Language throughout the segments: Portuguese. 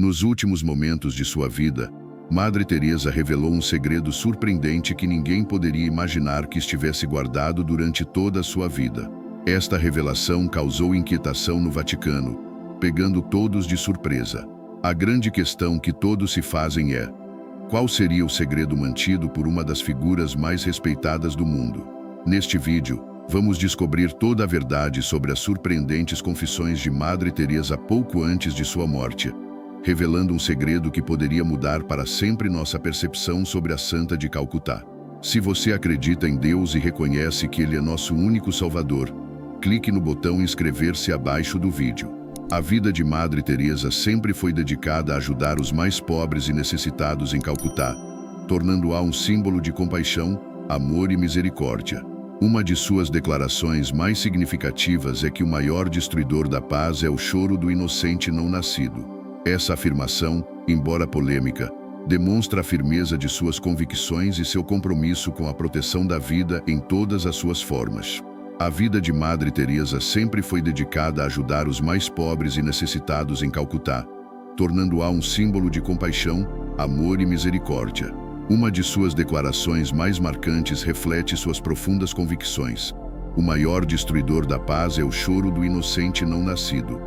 Nos últimos momentos de sua vida, Madre Teresa revelou um segredo surpreendente que ninguém poderia imaginar que estivesse guardado durante toda a sua vida. Esta revelação causou inquietação no Vaticano, pegando todos de surpresa. A grande questão que todos se fazem é: qual seria o segredo mantido por uma das figuras mais respeitadas do mundo? Neste vídeo, vamos descobrir toda a verdade sobre as surpreendentes confissões de Madre Teresa pouco antes de sua morte, revelando um segredo que poderia mudar para sempre nossa percepção sobre a Santa de Calcutá. Se você acredita em Deus e reconhece que Ele é nosso único Salvador, clique no botão inscrever-se abaixo do vídeo. A vida de Madre Teresa sempre foi dedicada a ajudar os mais pobres e necessitados em Calcutá, tornando-a um símbolo de compaixão, amor e misericórdia. Uma de suas declarações mais significativas é que o maior destruidor da paz é o choro do inocente não nascido. Essa afirmação, embora polêmica, demonstra a firmeza de suas convicções e seu compromisso com a proteção da vida em todas as suas formas. A vida de Madre Teresa sempre foi dedicada a ajudar os mais pobres e necessitados em Calcutá, tornando-a um símbolo de compaixão, amor e misericórdia. Uma de suas declarações mais marcantes reflete suas profundas convicções. O maior destruidor da paz é o choro do inocente não nascido.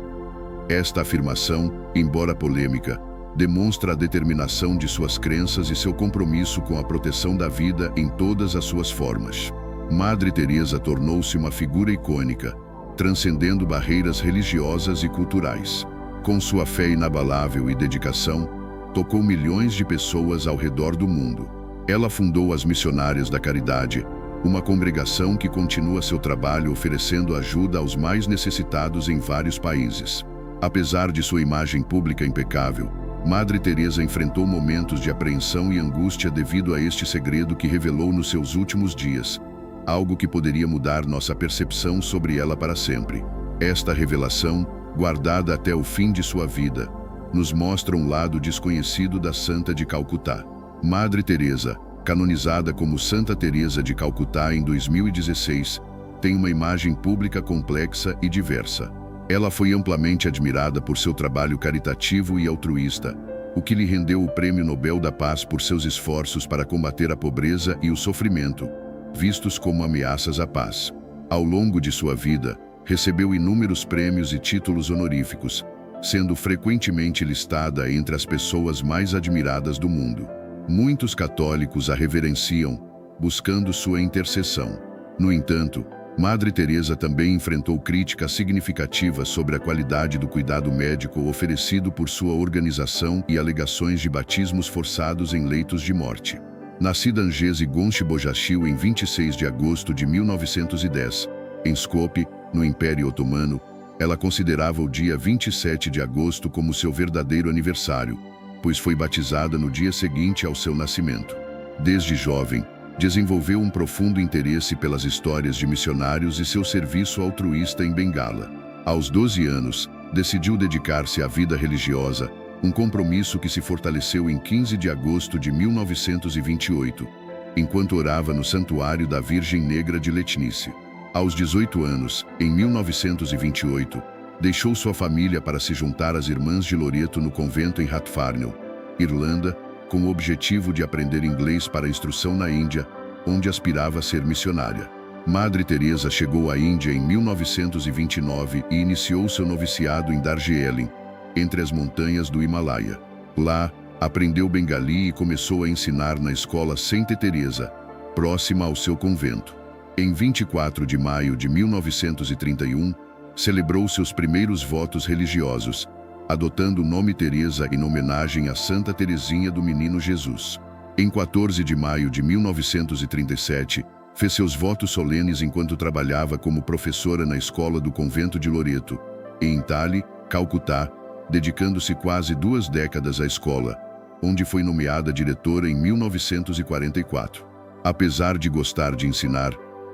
Esta afirmação, embora polêmica, demonstra a determinação de suas crenças e seu compromisso com a proteção da vida em todas as suas formas. Madre Teresa tornou-se uma figura icônica, transcendendo barreiras religiosas e culturais. Com sua fé inabalável e dedicação, tocou milhões de pessoas ao redor do mundo. Ela fundou as Missionárias da Caridade, uma congregação que continua seu trabalho oferecendo ajuda aos mais necessitados em vários países. Apesar de sua imagem pública impecável, Madre Teresa enfrentou momentos de apreensão e angústia devido a este segredo que revelou nos seus últimos dias, algo que poderia mudar nossa percepção sobre ela para sempre. Esta revelação, guardada até o fim de sua vida, nos mostra um lado desconhecido da Santa de Calcutá. Madre Teresa, canonizada como Santa Teresa de Calcutá em 2016, tem uma imagem pública complexa e diversa. Ela foi amplamente admirada por seu trabalho caritativo e altruísta, o que lhe rendeu o Prêmio Nobel da Paz por seus esforços para combater a pobreza e o sofrimento, vistos como ameaças à paz. Ao longo de sua vida, recebeu inúmeros prêmios e títulos honoríficos, sendo frequentemente listada entre as pessoas mais admiradas do mundo. Muitos católicos a reverenciam, buscando sua intercessão. No entanto, Madre Teresa também enfrentou críticas significativas sobre a qualidade do cuidado médico oferecido por sua organização e alegações de batismos forçados em leitos de morte. Nascida Angese Gonchi-Bojashil em 26 de agosto de 1910, em Skopje, no Império Otomano, ela considerava o dia 27 de agosto como seu verdadeiro aniversário, pois foi batizada no dia seguinte ao seu nascimento. Desde jovem, desenvolveu um profundo interesse pelas histórias de missionários e seu serviço altruísta em Bengala. Aos 12 anos, decidiu dedicar-se à vida religiosa, um compromisso que se fortaleceu em 15 de agosto de 1928, enquanto orava no Santuário da Virgem Negra de Letnice. Aos 18 anos, em 1928, deixou sua família para se juntar às Irmãs de Loreto no convento em Rathfarnell, Irlanda, com o objetivo de aprender inglês para a instrução na Índia, onde aspirava a ser missionária. Madre Teresa chegou à Índia em 1929 e iniciou seu noviciado em Darjeeling, entre as montanhas do Himalaia. Lá, aprendeu bengali e começou a ensinar na escola Sainte Teresa, próxima ao seu convento. Em 24 de maio de 1931, celebrou seus primeiros votos religiosos, adotando o nome Teresa em homenagem a Santa Teresinha do Menino Jesus. Em 14 de maio de 1937, fez seus votos solenes enquanto trabalhava como professora na escola do convento de Loreto, em Intali, Calcutá, dedicando-se quase 2 décadas à escola, onde foi nomeada diretora em 1944. Apesar de gostar de ensinar,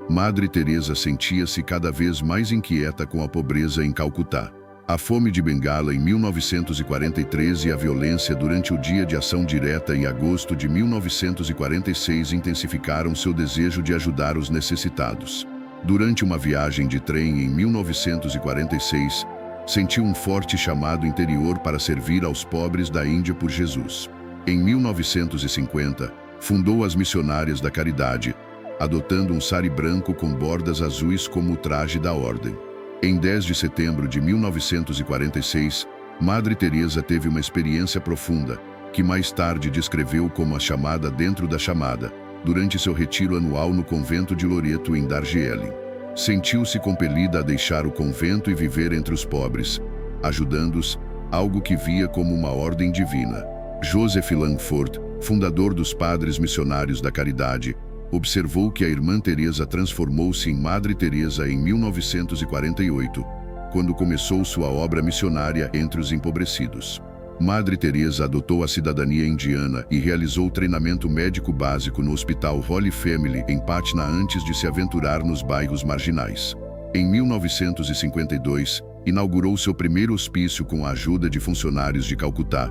Madre Teresa sentia-se cada vez mais inquieta com a pobreza em Calcutá. A fome de Bengala em 1943 e a violência durante o Dia de Ação Direta em agosto de 1946 intensificaram seu desejo de ajudar os necessitados. Durante uma viagem de trem em 1946, sentiu um forte chamado interior para servir aos pobres da Índia por Jesus. Em 1950, fundou as Missionárias da Caridade, adotando um sari branco com bordas azuis como o traje da ordem. Em 10 de setembro de 1946, Madre Teresa teve uma experiência profunda, que mais tarde descreveu como a chamada dentro da chamada, durante seu retiro anual no convento de Loreto, em Darjeeling. Sentiu-se compelida a deixar o convento e viver entre os pobres, ajudando-os, algo que via como uma ordem divina. Joseph Langford, fundador dos Padres Missionários da Caridade, observou que a irmã Teresa transformou-se em Madre Teresa em 1948, quando começou sua obra missionária entre os empobrecidos. Madre Teresa adotou a cidadania indiana e realizou treinamento médico básico no Hospital Holy Family em Patna antes de se aventurar nos bairros marginais. Em 1952, inaugurou seu primeiro hospício com a ajuda de funcionários de Calcutá,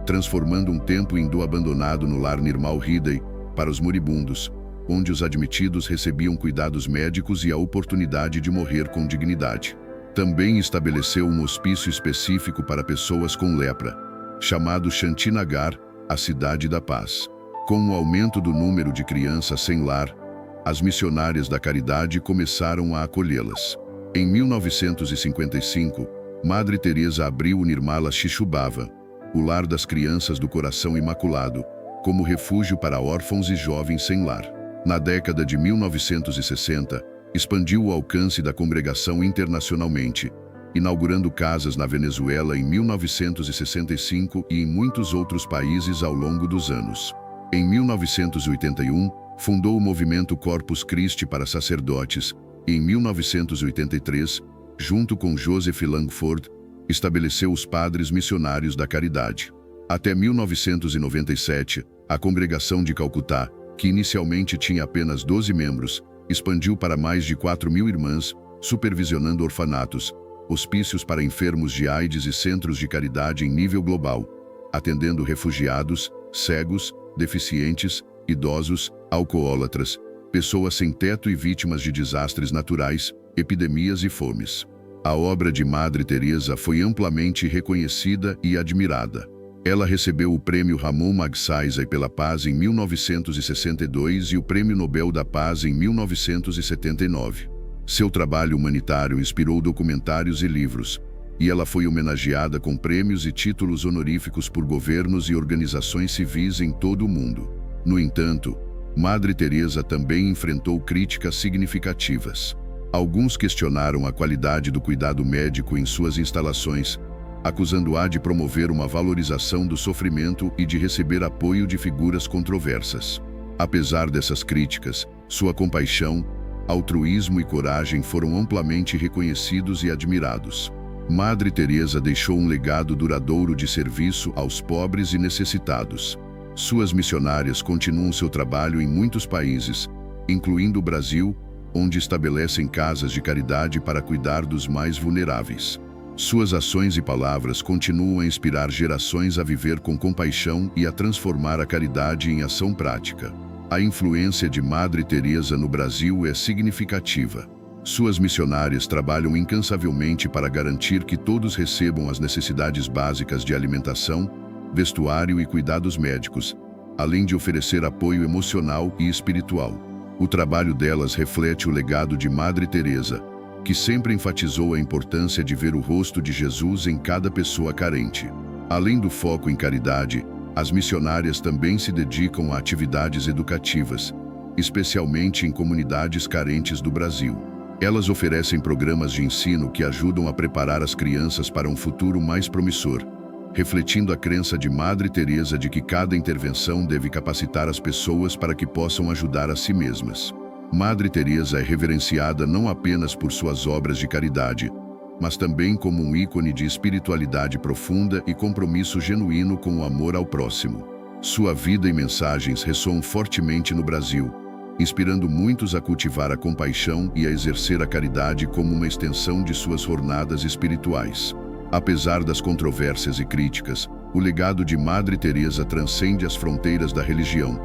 transformando um templo hindu abandonado no lar Nirmal Hriday para os moribundos, onde os admitidos recebiam cuidados médicos e a oportunidade de morrer com dignidade. Também estabeleceu um hospício específico para pessoas com lepra, chamado Shantinagar, a Cidade da Paz. Com o aumento do número de crianças sem lar, as missionárias da caridade começaram a acolhê-las. Em 1955, Madre Teresa abriu o Nirmala Shishubhava, o lar das crianças do Coração Imaculado, como refúgio para órfãos e jovens sem lar. Na década de 1960, expandiu o alcance da congregação internacionalmente, inaugurando casas na Venezuela em 1965 e em muitos outros países ao longo dos anos. Em 1981, fundou o movimento Corpus Christi para sacerdotes e, em 1983, junto com Joseph Langford, estabeleceu os Padres Missionários da Caridade. Até 1997, a congregação de Calcutá, que inicialmente tinha apenas 12 membros, expandiu para mais de 4.000 irmãs, supervisionando orfanatos, hospícios para enfermos de AIDS e centros de caridade em nível global, atendendo refugiados, cegos, deficientes, idosos, alcoólatras, pessoas sem teto e vítimas de desastres naturais, epidemias e fomes. A obra de Madre Teresa foi amplamente reconhecida e admirada. Ela recebeu o Prêmio Ramon Magsaysay pela Paz em 1962 e o Prêmio Nobel da Paz em 1979. Seu trabalho humanitário inspirou documentários e livros, e ela foi homenageada com prêmios e títulos honoríficos por governos e organizações civis em todo o mundo. No entanto, Madre Teresa também enfrentou críticas significativas. Alguns questionaram a qualidade do cuidado médico em suas instalações, acusando-a de promover uma valorização do sofrimento e de receber apoio de figuras controversas. Apesar dessas críticas, sua compaixão, altruísmo e coragem foram amplamente reconhecidos e admirados. Madre Teresa deixou um legado duradouro de serviço aos pobres e necessitados. Suas missionárias continuam seu trabalho em muitos países, incluindo o Brasil, onde estabelecem casas de caridade para cuidar dos mais vulneráveis. Suas ações e palavras continuam a inspirar gerações a viver com compaixão e a transformar a caridade em ação prática. A influência de Madre Teresa no Brasil é significativa. Suas missionárias trabalham incansavelmente para garantir que todos recebam as necessidades básicas de alimentação, vestuário e cuidados médicos, além de oferecer apoio emocional e espiritual. O trabalho delas reflete o legado de Madre Teresa, que sempre enfatizou a importância de ver o rosto de Jesus em cada pessoa carente. Além do foco em caridade, as missionárias também se dedicam a atividades educativas, especialmente em comunidades carentes do Brasil. Elas oferecem programas de ensino que ajudam a preparar as crianças para um futuro mais promissor, refletindo a crença de Madre Teresa de que cada intervenção deve capacitar as pessoas para que possam ajudar a si mesmas. Madre Teresa é reverenciada não apenas por suas obras de caridade, mas também como um ícone de espiritualidade profunda e compromisso genuíno com o amor ao próximo. Sua vida e mensagens ressoam fortemente no Brasil, inspirando muitos a cultivar a compaixão e a exercer a caridade como uma extensão de suas jornadas espirituais. Apesar das controvérsias e críticas, o legado de Madre Teresa transcende as fronteiras da religião,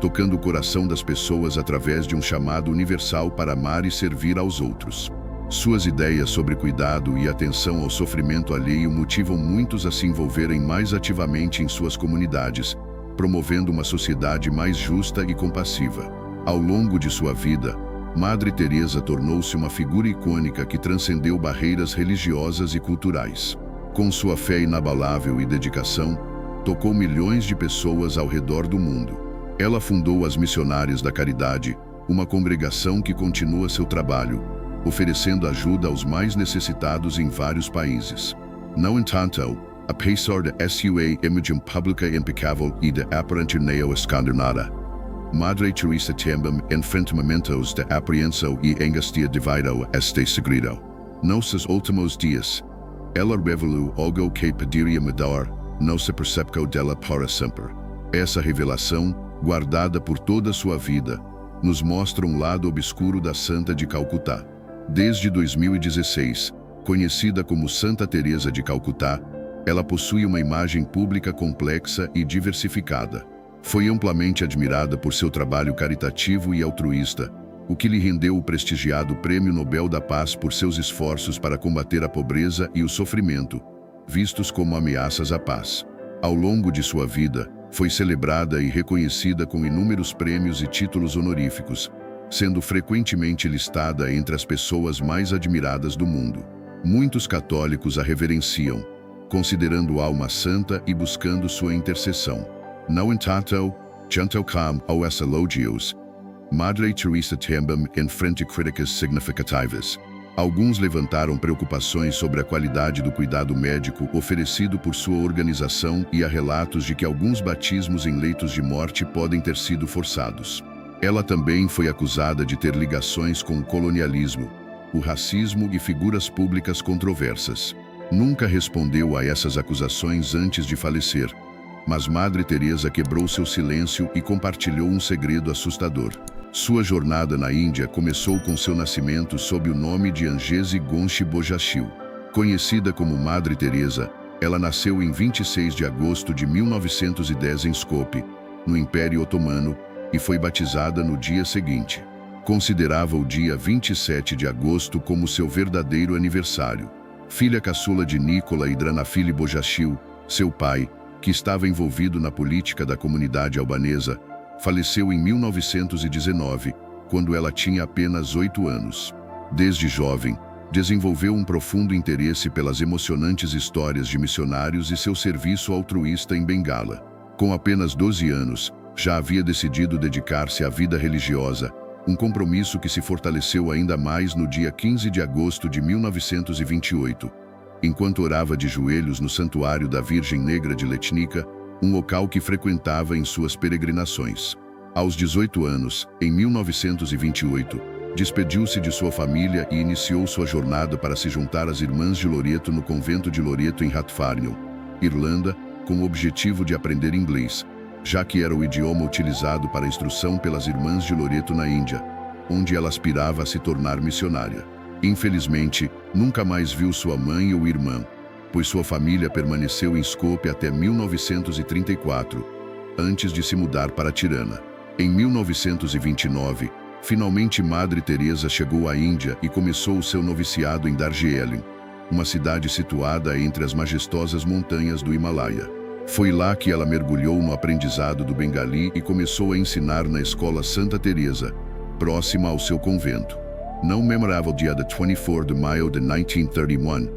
tocando o coração das pessoas através de um chamado universal para amar e servir aos outros. Suas ideias sobre cuidado e atenção ao sofrimento alheio motivam muitos a se envolverem mais ativamente em suas comunidades, promovendo uma sociedade mais justa e compassiva. Ao longo de sua vida, Madre Teresa tornou-se uma figura icônica que transcendeu barreiras religiosas e culturais. Com sua fé inabalável e dedicação, tocou milhões de pessoas ao redor do mundo. Ela fundou as Missionárias da Caridade, uma congregação que continua seu trabalho, oferecendo ajuda aos mais necessitados em vários países. No entanto, apesar de sua imagem pública impecável e de aparente neo-escandernada, Madre Teresa também enfrenta momentos de apreensão e angústia devido a este segredo. Nos últimos dias, ela revelou algo que poderia mudar nossa percepção dela para sempre. Essa revelação, guardada por toda sua vida, nos mostra um lado obscuro da Santa de Calcutá. Desde 2016, conhecida como Santa Teresa de Calcutá, ela possui uma imagem pública complexa e diversificada. Foi amplamente admirada por seu trabalho caritativo e altruísta, o que lhe rendeu o prestigiado Prêmio Nobel da Paz por seus esforços para combater a pobreza e o sofrimento, vistos como ameaças à paz. Ao longo de sua vida, foi celebrada e reconhecida com inúmeros prêmios e títulos honoríficos, sendo frequentemente listada entre as pessoas mais admiradas do mundo. Muitos católicos a reverenciam, considerando-a uma santa e buscando sua intercessão. No entanto, junto com os elogios, Madre Teresa também enfrenta críticas significativas. Alguns levantaram preocupações sobre a qualidade do cuidado médico oferecido por sua organização e há relatos de que alguns batismos em leitos de morte podem ter sido forçados. Ela também foi acusada de ter ligações com o colonialismo, o racismo e figuras públicas controversas. Nunca respondeu a essas acusações antes de falecer, mas Madre Teresa quebrou seu silêncio e compartilhou um segredo assustador. Sua jornada na Índia começou com seu nascimento sob o nome de Angesi Gonchi Bojashil. Conhecida como Madre Teresa, ela nasceu em 26 de agosto de 1910 em Skopje, no Império Otomano, e foi batizada no dia seguinte. Considerava o dia 27 de agosto como seu verdadeiro aniversário. Filha caçula de Nicola e Dranafili Bojashil, seu pai, que estava envolvido na política da comunidade albanesa, faleceu em 1919, quando ela tinha apenas 8 anos. Desde jovem, desenvolveu um profundo interesse pelas emocionantes histórias de missionários e seu serviço altruísta em Bengala. Com apenas 12 anos, já havia decidido dedicar-se à vida religiosa, um compromisso que se fortaleceu ainda mais no dia 15 de agosto de 1928, enquanto orava de joelhos no Santuário da Virgem Negra de Letnica, um local que frequentava em suas peregrinações. Aos 18 anos, em 1928, despediu-se de sua família e iniciou sua jornada para se juntar às Irmãs de Loreto no convento de Loreto em Rathfarnell, Irlanda, com o objetivo de aprender inglês, já que era o idioma utilizado para a instrução pelas Irmãs de Loreto na Índia, onde ela aspirava a se tornar missionária. Infelizmente, nunca mais viu sua mãe ou irmã, pois sua família permaneceu em Skopje até 1934, antes de se mudar para Tirana. Em 1929, finalmente Madre Teresa chegou à Índia e começou o seu noviciado em Darjeeling, uma cidade situada entre as majestosas montanhas do Himalaia. Foi lá que ela mergulhou no aprendizado do Bengali e começou a ensinar na escola Santa Teresa, próxima ao seu convento. No memorável dia de 24 de maio de 1931,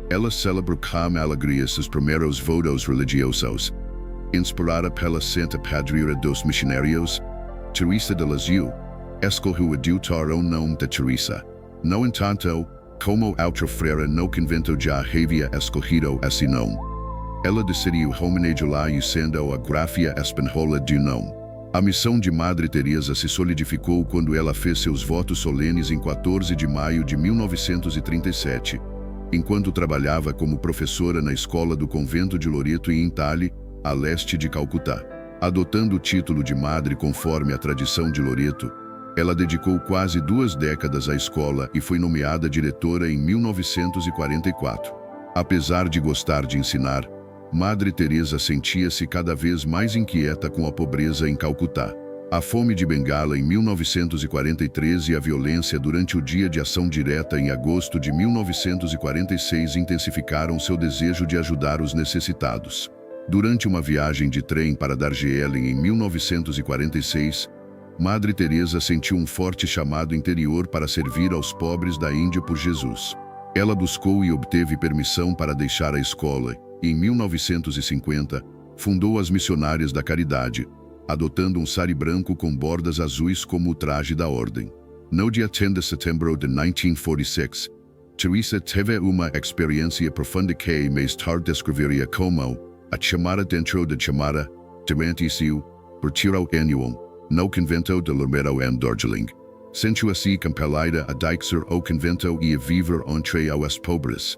ela celebrou com alegria seus primeiros votos religiosos, inspirada pela Santa Padroeira dos Missionários, Teresa de Lisieux, escolheu adotar o nome de Teresa. No entanto, como outra freira no convento já havia escolhido esse nome, ela decidiu homenageá-la usando a grafia espanhola do nome. A missão de Madre Teresa se solidificou quando ela fez seus votos solenes em 14 de maio de 1937, enquanto trabalhava como professora na escola do convento de Loreto em Intale, a leste de Calcutá. Adotando o título de madre conforme a tradição de Loreto, ela dedicou quase 2 décadas à escola e foi nomeada diretora em 1944. Apesar de gostar de ensinar, Madre Teresa sentia-se cada vez mais inquieta com a pobreza em Calcutá. A fome de Bengala em 1943 e a violência durante o Dia de Ação Direta em agosto de 1946 intensificaram seu desejo de ajudar os necessitados. Durante uma viagem de trem para Darjeeling em 1946, Madre Teresa sentiu um forte chamado interior para servir aos pobres da Índia por Jesus. Ela buscou e obteve permissão para deixar a escola e, em 1950, fundou as Missionárias da Caridade, adotando um sari branco com bordas azuis como o traje da ordem. No dia 10 de setembro de 1946, Teresa teve uma experiência profunda que mais tarde descreveria como a chamada dentro da chamada Temanticio por Tiro Annuum, no convento de Loreto em Darjeeling. Sentiu-se compelida a deixar o convento e a viver entre os pobres.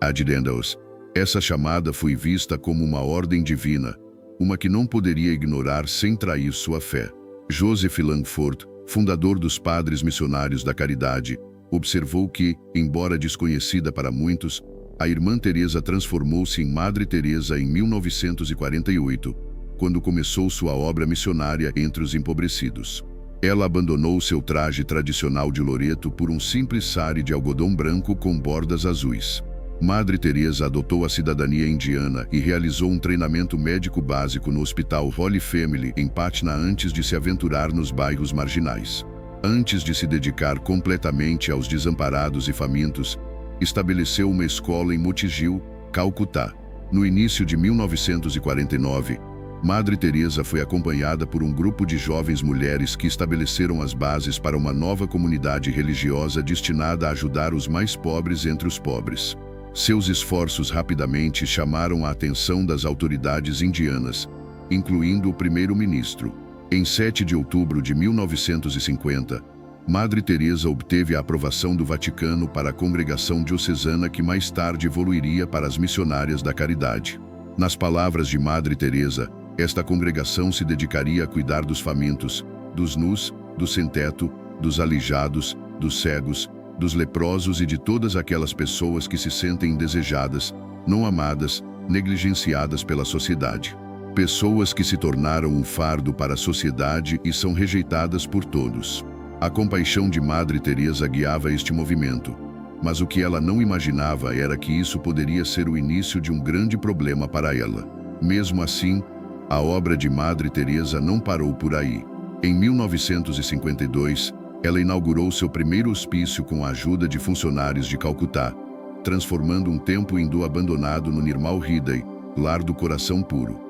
Ajudando-os, essa chamada foi vista como uma ordem divina, uma que não poderia ignorar sem trair sua fé. Joseph Langford, fundador dos Padres Missionários da Caridade, observou que, embora desconhecida para muitos, a Irmã Teresa transformou-se em Madre Teresa em 1948, quando começou sua obra missionária entre os empobrecidos. Ela abandonou seu traje tradicional de Loreto por um simples sari de algodão branco com bordas azuis. Madre Teresa adotou a cidadania indiana e realizou um treinamento médico básico no Hospital Holy Family em Patna antes de se aventurar nos bairros marginais. Antes de se dedicar completamente aos desamparados e famintos, estabeleceu uma escola em Motigil, Calcutá. No início de 1949, Madre Teresa foi acompanhada por um grupo de jovens mulheres que estabeleceram as bases para uma nova comunidade religiosa destinada a ajudar os mais pobres entre os pobres. Seus esforços rapidamente chamaram a atenção das autoridades indianas, incluindo o primeiro-ministro. Em 7 de outubro de 1950, Madre Teresa obteve a aprovação do Vaticano para a congregação diocesana que mais tarde evoluiria para as Missionárias da Caridade. Nas palavras de Madre Teresa, esta congregação se dedicaria a cuidar dos famintos, dos nus, dos sem-teto, dos aleijados, dos cegos, dos leprosos e de todas aquelas pessoas que se sentem indesejadas, não amadas, negligenciadas pela sociedade. Pessoas que se tornaram um fardo para a sociedade e são rejeitadas por todos. A compaixão de Madre Teresa guiava este movimento, mas o que ela não imaginava era que isso poderia ser o início de um grande problema para ela. Mesmo assim, a obra de Madre Teresa não parou por aí. Em 1952, ela inaugurou seu primeiro hospício com a ajuda de funcionários de Calcutá, transformando um templo hindu abandonado no Nirmal Hriday, lar do coração puro.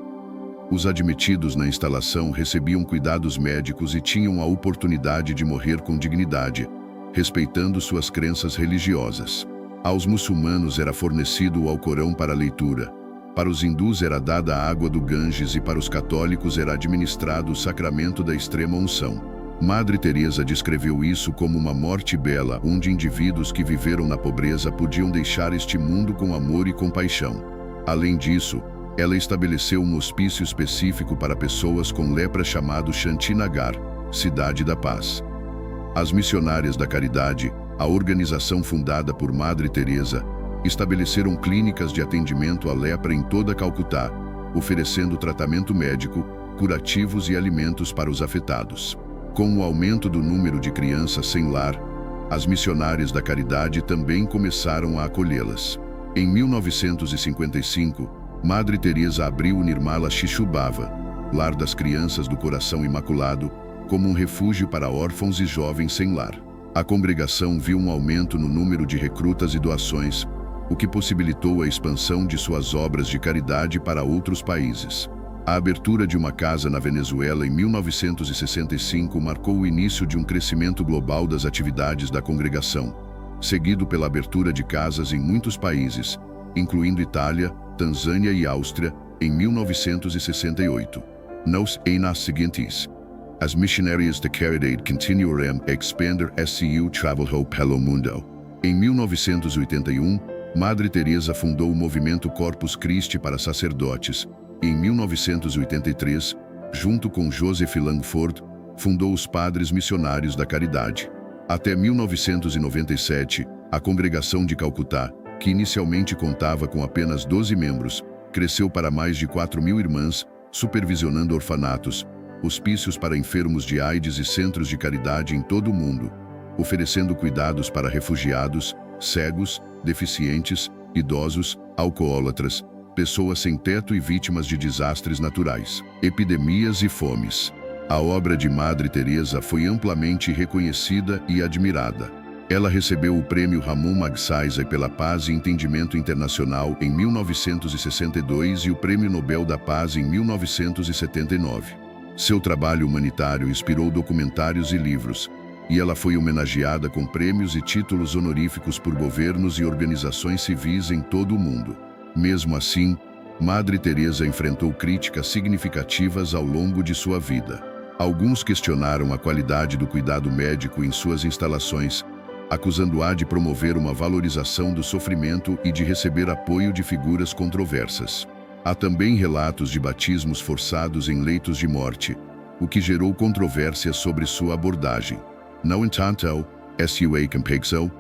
Os admitidos na instalação recebiam cuidados médicos e tinham a oportunidade de morrer com dignidade, respeitando suas crenças religiosas. Aos muçulmanos era fornecido o Alcorão para leitura, para os hindus era dada a água do Ganges e para os católicos era administrado o sacramento da extrema unção. Madre Teresa descreveu isso como uma morte bela, onde indivíduos que viveram na pobreza podiam deixar este mundo com amor e compaixão. Além disso, ela estabeleceu um hospício específico para pessoas com lepra chamado Shantinagar, Cidade da Paz. As Missionárias da Caridade, a organização fundada por Madre Teresa, estabeleceram clínicas de atendimento à lepra em toda Calcutá, oferecendo tratamento médico, curativos e alimentos para os afetados. Com o aumento do número de crianças sem lar, as Missionárias da Caridade também começaram a acolhê-las. Em 1955, Madre Teresa abriu o Nirmala Shishubhava, Lar das Crianças do Coração Imaculado, como um refúgio para órfãos e jovens sem lar. A congregação viu um aumento no número de recrutas e doações, o que possibilitou a expansão de suas obras de caridade para outros países. A abertura de uma casa na Venezuela em 1965 marcou o início de um crescimento global das atividades da congregação, seguido pela abertura de casas em muitos países, incluindo Itália, Tanzânia e Áustria, em 1968. Nos anos seguintes, as Missionárias da Caridade continuaram a expandir seu trabalho pelo mundo. Em 1981, Madre Teresa fundou o movimento Corpus Christi para sacerdotes. Em 1983, junto com Joseph Langford, fundou os Padres Missionários da Caridade. Até 1997, a congregação de Calcutá, que inicialmente contava com apenas 12 membros, cresceu para mais de 4.000 irmãs, supervisionando orfanatos, hospícios para enfermos de AIDS e centros de caridade em todo o mundo, oferecendo cuidados para refugiados, cegos, deficientes, idosos, alcoólatras, pessoas sem teto e vítimas de desastres naturais, epidemias e fomes. A obra de Madre Teresa foi amplamente reconhecida e admirada. Ela recebeu o Prêmio Ramon Magsaysay pela Paz e Entendimento Internacional em 1962 e o Prêmio Nobel da Paz em 1979. Seu trabalho humanitário inspirou documentários e livros, e ela foi homenageada com prêmios e títulos honoríficos por governos e organizações civis em todo o mundo. Mesmo assim, Madre Teresa enfrentou críticas significativas ao longo de sua vida. Alguns questionaram a qualidade do cuidado médico em suas instalações, acusando-a de promover uma valorização do sofrimento e de receber apoio de figuras controversas. Há também relatos de batismos forçados em leitos de morte, o que gerou controvérsias sobre sua abordagem. No entanto, sua compagão,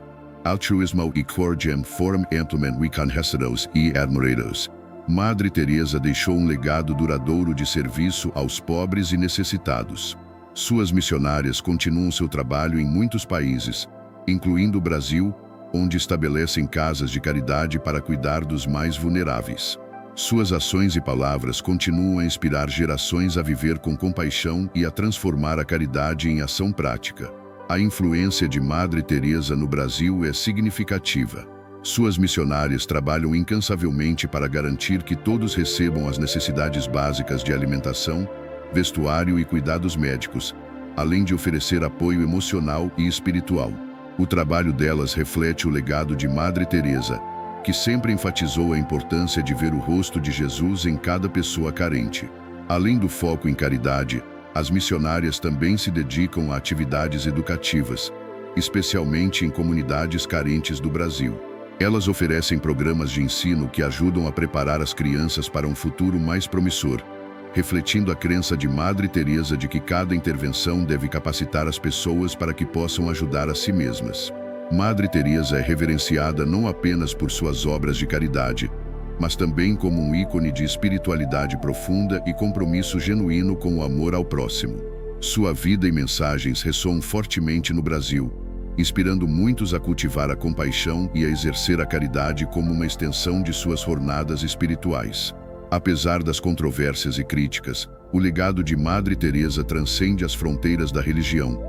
altruísmo e coragem foram amplamente reconhecidos e admirados. Madre Teresa deixou um legado duradouro de serviço aos pobres e necessitados. Suas missionárias continuam seu trabalho em muitos países, incluindo o Brasil, onde estabelecem casas de caridade para cuidar dos mais vulneráveis. Suas ações e palavras continuam a inspirar gerações a viver com compaixão e a transformar a caridade em ação prática. A influência de Madre Teresa no Brasil é significativa. Suas missionárias trabalham incansavelmente para garantir que todos recebam as necessidades básicas de alimentação, vestuário e cuidados médicos, além de oferecer apoio emocional e espiritual. O trabalho delas reflete o legado de Madre Teresa, que sempre enfatizou a importância de ver o rosto de Jesus em cada pessoa carente. Além do foco em caridade, as missionárias também se dedicam a atividades educativas, especialmente em comunidades carentes do Brasil. Elas oferecem programas de ensino que ajudam a preparar as crianças para um futuro mais promissor, refletindo a crença de Madre Teresa de que cada intervenção deve capacitar as pessoas para que possam ajudar a si mesmas. Madre Teresa é reverenciada não apenas por suas obras de caridade, mas também como um ícone de espiritualidade profunda e compromisso genuíno com o amor ao próximo. Sua vida e mensagens ressoam fortemente no Brasil, inspirando muitos a cultivar a compaixão e a exercer a caridade como uma extensão de suas jornadas espirituais. Apesar das controvérsias e críticas, o legado de Madre Teresa transcende as fronteiras da religião,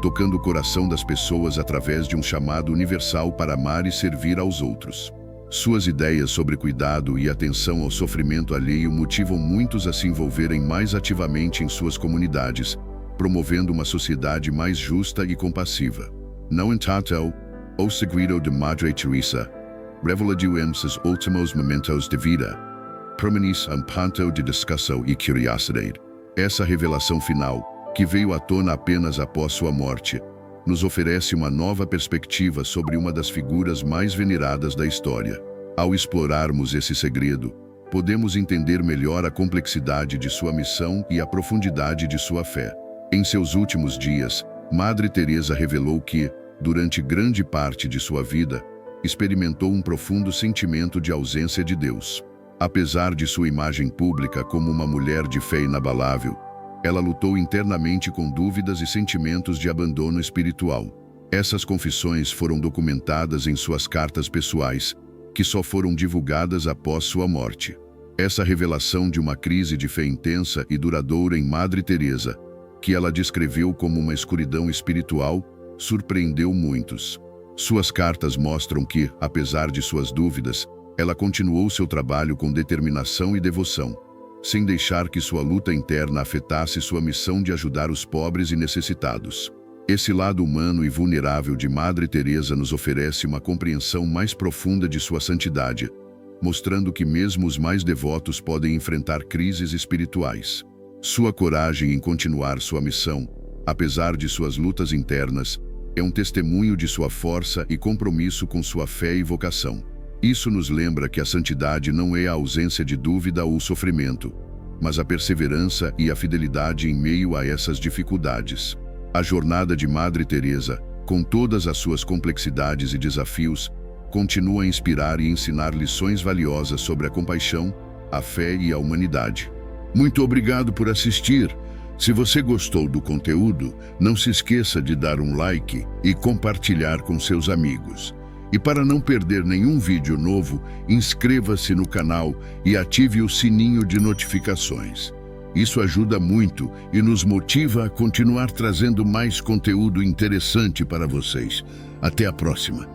tocando o coração das pessoas através de um chamado universal para amar e servir aos outros. Suas ideias sobre cuidado e atenção ao sofrimento alheio motivam muitos a se envolverem mais ativamente em suas comunidades, promovendo uma sociedade mais justa e compassiva. No entanto, o segredo de Madre Teresa, revelado em seus últimos momentos de vida, permanece um ponto de discussão e curiosidade. Essa revelação final, que veio à tona apenas após sua morte, nos oferece uma nova perspectiva sobre uma das figuras mais veneradas da história. Ao explorarmos esse segredo, podemos entender melhor a complexidade de sua missão e a profundidade de sua fé. Em seus últimos dias, Madre Teresa revelou que, durante grande parte de sua vida, experimentou um profundo sentimento de ausência de Deus. Apesar de sua imagem pública como uma mulher de fé inabalável, ela lutou internamente com dúvidas e sentimentos de abandono espiritual. Essas confissões foram documentadas em suas cartas pessoais, que só foram divulgadas após sua morte. Essa revelação de uma crise de fé intensa e duradoura em Madre Teresa, que ela descreveu como uma escuridão espiritual, surpreendeu muitos. Suas cartas mostram que, apesar de suas dúvidas, ela continuou seu trabalho com determinação e devoção, sem deixar que sua luta interna afetasse sua missão de ajudar os pobres e necessitados. Esse lado humano e vulnerável de Madre Teresa nos oferece uma compreensão mais profunda de sua santidade, mostrando que mesmo os mais devotos podem enfrentar crises espirituais. Sua coragem em continuar sua missão, apesar de suas lutas internas, é um testemunho de sua força e compromisso com sua fé e vocação. Isso nos lembra que a santidade não é a ausência de dúvida ou sofrimento, mas a perseverança e a fidelidade em meio a essas dificuldades. A jornada de Madre Teresa, com todas as suas complexidades e desafios, continua a inspirar e ensinar lições valiosas sobre a compaixão, a fé e a humanidade. Muito obrigado por assistir. Se você gostou do conteúdo, não se esqueça de dar um like e compartilhar com seus amigos. E para não perder nenhum vídeo novo, inscreva-se no canal e ative o sininho de notificações. Isso ajuda muito e nos motiva a continuar trazendo mais conteúdo interessante para vocês. Até a próxima!